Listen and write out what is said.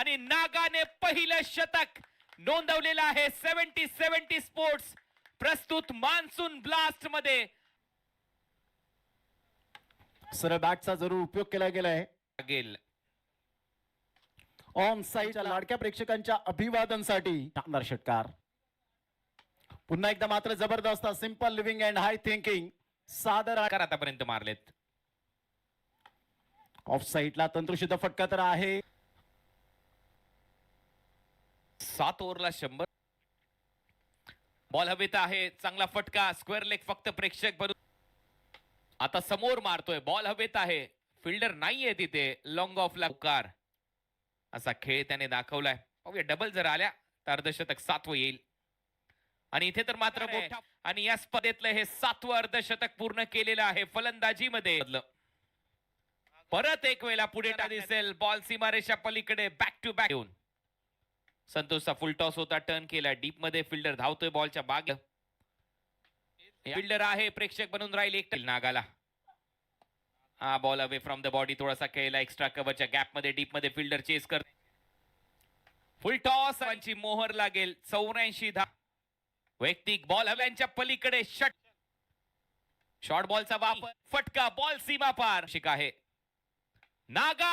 आणि नागाने पहिलं शतक नोंदवलेलं आहे. 70-70 स्पोर्ट्स प्रस्तुत मान्सून ब्लास्ट मध्ये. सरळ बॅटचा जरूर उपयोग केला गेलाय. गेल ऑन साईडच्या लाडक्या प्रेक्षकांच्या अभिवादनसाठी शानदार षटकार. पुन्हा एकदा मात्र जबरदस्त simple living and high thinking सादर आतापर्यंत मारलेत. ऑफ साईडला तंत्रशुद्ध फटका तर आहे. 7 ओव्हरला 100. बॉल हवेत आहे. चांगला फटका. स्क्वेअर लेग फक्त प्रेक्षक बनून आता समोर मारतोय. बॉल हवेत आहे. फिल्डर नाहीये तिथे. लॉंग ऑफला उकार असा खेळ त्याने दाखवलाय. पाहूया डबल जर आल्या तर अर्धशतक 7वं येईल. आणि इथे तर मात्र मोठा आणि या स्पर्धेतलं हे 7वं अर्धशतक पूर्ण केलेलं आहे फलंदाजीमध्ये. परत एक वेळेला पुढे दिसेल. बॉल सीमारेषा पलीकडे बॅक टू बॅक येऊन संतोषचा फुल टॉस होता. टर्न केला डीप मध्ये. फिल्डर धावतोय बॉलच्या बाग. फिल्डर आहे. प्रेक्षक बनून राहील एक नागाला. हा ball away from the body. थोडासा खेळला एक्स्ट्रा कव्हरच्या गॅप मध्ये. डीप मध्ये फिल्डर चेस कर. फुल टॉस ची मोहर लागेल. 84 धावा. वैयक्तिक बॉल हव्यांच्या पलीकडे शट. शॉर्ट बॉलचा वापर. फटका. बॉल सीमा पार. शिक आहे नागा.